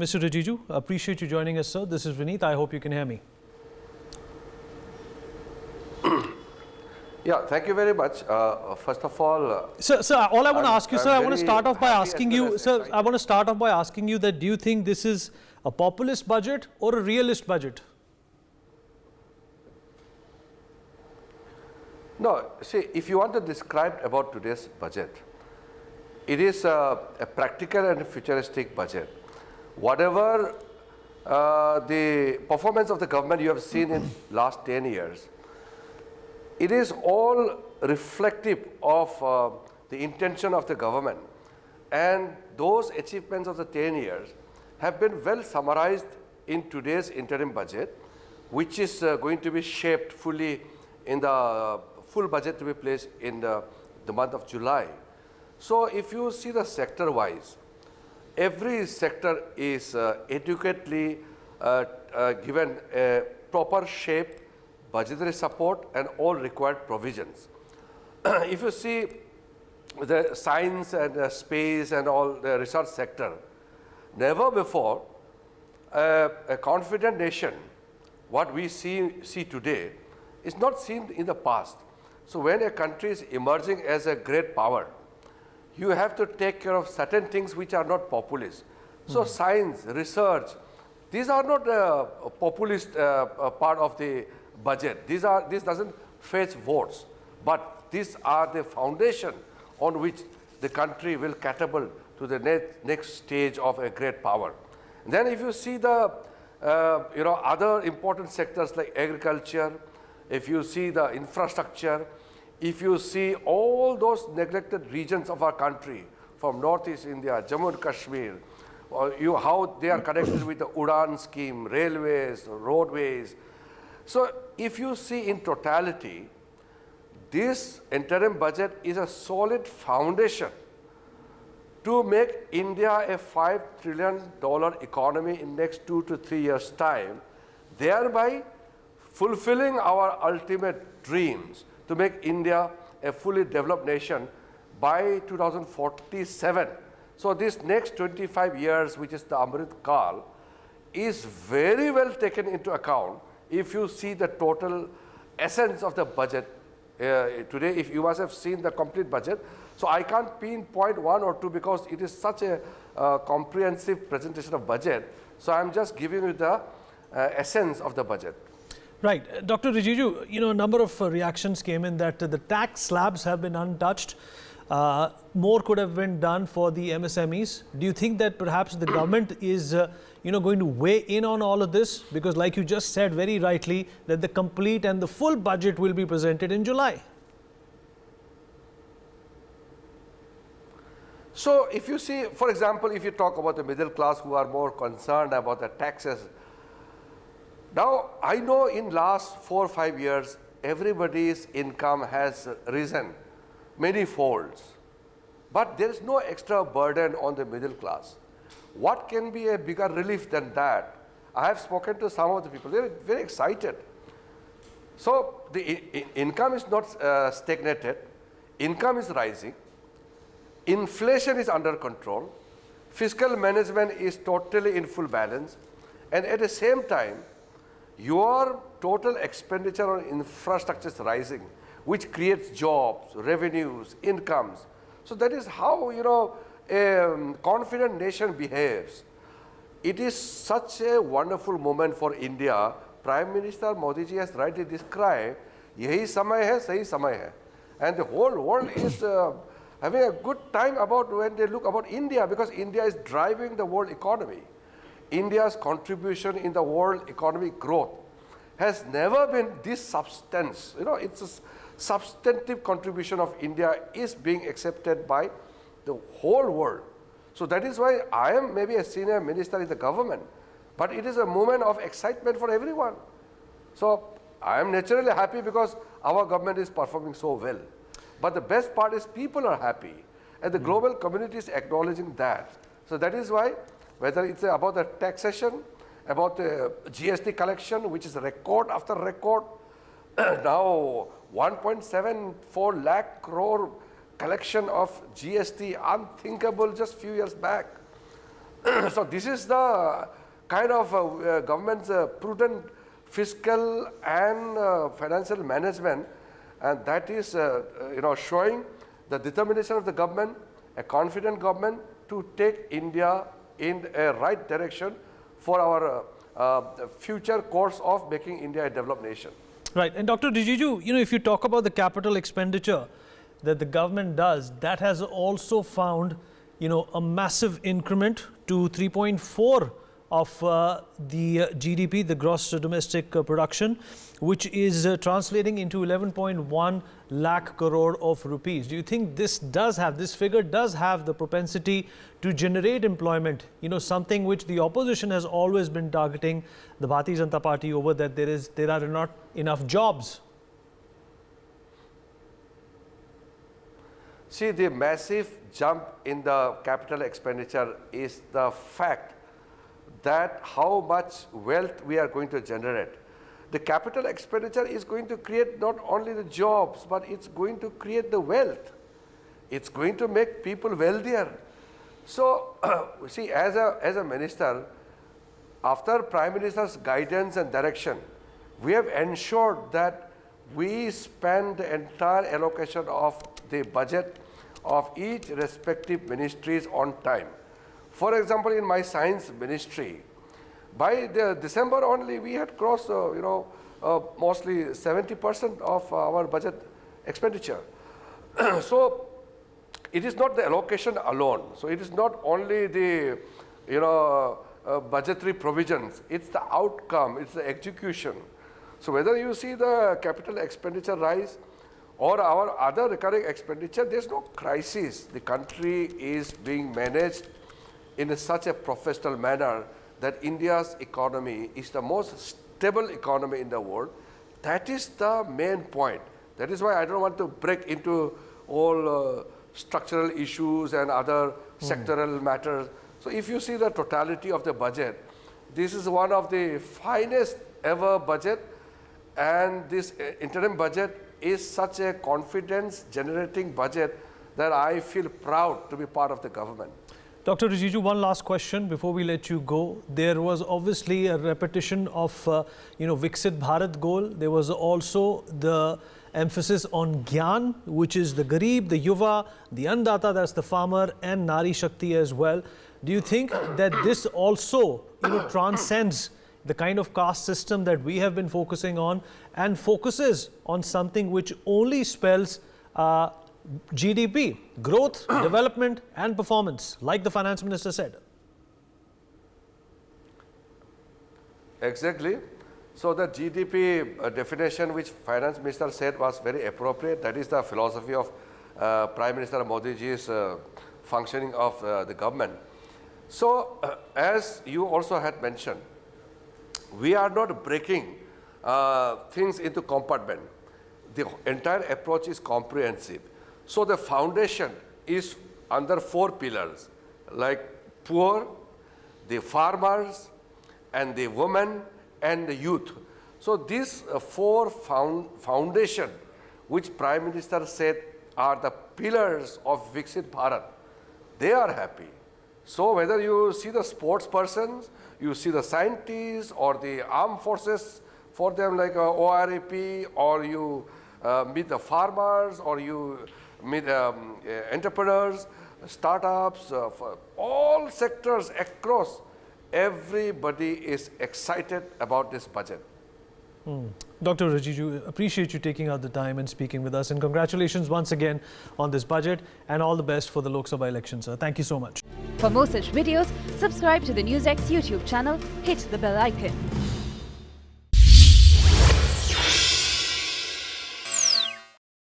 Mr. Rijiju. Appreciate you joining us, sir. This is Vineet. I hope you can hear me. Yeah, thank you very much. First of all, sir, all I want to ask you, sir, I want to start off by asking you, sir, I want to start off by asking you that do you think this is a populist budget or a realist budget? No, see, if you want to describe about today's budget, it is a practical and futuristic budget. Whatever the performance of the government you have seen in last 10 years, it is all reflective of the intention of the government, and those achievements of the 10 years have been well summarized in today's interim budget, which is going to be shaped fully in the full budget to be placed in the month of July. So if you see the sector-wise, every sector is adequately given a proper shape, budgetary support, and all required provisions. If you see the science and space and all the research sector, never before a confident nation, what we see today, is not seen in the past. So when a country is emerging as a great power, you have to take care of certain things which are not populist. So science, research, these are not a populist part of the budget. This doesn't fetch votes, but these are the foundation on which the country will catapult to the next stage of a great power. And then if you see the other important sectors like agriculture, if you see the infrastructure, if you see all those neglected regions of our country, from Northeast India, Jammu and Kashmir, how they are connected with the Udan scheme, railways, roadways. So if you see in totality, this interim budget is a solid foundation to make India a $5 trillion economy in next 2 to 3 years' time, thereby fulfilling our ultimate dreams to make India a fully developed nation by 2047. So this next 25 years, which is the Amrit Kal, is very well taken into account if you see the total essence of the budget today. If you must have seen the complete budget, so I can't pinpoint one or two because it is such a comprehensive presentation of budget. So I'm just giving you the essence of the budget. Right. Dr. Rijiju, a number of reactions came in that the tax slabs have been untouched. More could have been done for the MSMEs. Do you think that perhaps the government is going to weigh in on all of this? Because like you just said very rightly, that the complete and the full budget will be presented in July. So if you see, for example, if you talk about the middle class who are more concerned about the taxes, now I know in last 4 or 5 years, everybody's income has risen many folds, but there is no extra burden on the middle class. What can be a bigger relief than that? I have spoken to some of the people, they're very excited. So the income is not stagnated, income is rising, inflation is under control, fiscal management is totally in full balance, and at the same time, your total expenditure on infrastructure is rising, which creates jobs, revenues, incomes. So that is how a confident nation behaves. It is such a wonderful moment for India. Prime Minister Modi ji has rightly described, "Yahi samay hai, sahi samay hai," and the whole world is having a good time about when they look about India, because India is driving the world economy. India's contribution in the world economic growth has never been this substance. It's a substantive contribution of India is being accepted by the whole world. So that is why I am maybe a senior minister in the government, but it is a moment of excitement for everyone. So I am naturally happy because our government is performing so well. But the best part is people are happy, and the global community is acknowledging that. So that is why, whether it's about the taxation, about the GST collection, which is record after record, now 1.74 lakh crore collection of GST, unthinkable just few years back. So this is the kind of government's prudent fiscal and financial management, and that is showing the determination of the government, a confident government to take India in a right direction for our future course of making India a developed nation. Right. And Dr. Rijiju, if you talk about the capital expenditure that the government does, that has also found, a massive increment to 3.4 of the GDP, the gross domestic production, which is translating into 11.1 lakh crore of rupees. Do you think this figure does have the propensity to generate employment? Something which the opposition has always been targeting the Bharatiya Janata Party over, that there are not enough jobs. See, the massive jump in the capital expenditure is the fact that how much wealth we are going to generate. The capital expenditure is going to create not only the jobs, but it's going to create the wealth. It's going to make people wealthier. So, see, as a minister, after Prime Minister's guidance and direction, we have ensured that we spend the entire allocation of the budget of each respective ministries on time. For example, in my science ministry, by the December only, we had crossed, mostly 70% of our budget expenditure. So, it is not the allocation alone. So, it is not only the, budgetary provisions. It's the outcome. It's the execution. So, whether you see the capital expenditure rise or our other recurring expenditure, there's no crisis. The country is being managed in such a professional manner that India's economy is the most stable economy in the world. That is the main point. That is why I don't want to break into all structural issues and other sectoral matters. So if you see the totality of the budget, this is one of the finest ever budget, and this interim budget is such a confidence generating budget that I feel proud to be part of the government. Dr. Rijiju, one last question before we let you go. There was obviously a repetition of, Viksit Bharat goal. There was also the emphasis on Gyan, which is the Garib, the Yuva, the Annadata, that's the farmer, and Nari Shakti as well. Do you think that this also, transcends the kind of caste system that we have been focusing on and focuses on something which only spells GDP, growth, development and performance, like the finance minister said? Exactly. So the GDP definition which finance minister said was very appropriate. That is the philosophy of Prime Minister Modi ji's functioning of the government. So as you also had mentioned, we are not breaking things into compartment. The entire approach is comprehensive. So the foundation is under 4 pillars, like poor, the farmers, and the women, and the youth. So these 4 foundation, which Prime Minister said are the pillars of Viksit Bharat, they are happy. So whether you see the sports persons, you see the scientists or the armed forces for them like ORAP, or you meet the farmers, or you meet entrepreneurs, startups, all sectors across, everybody is excited about this budget. Dr. Rijiju, appreciate you taking out the time and speaking with us, and congratulations once again on this budget, and all the best for the Lok Sabha election, sir. Thank you so much. For more such videos, subscribe to the NewsX YouTube channel, hit the bell icon.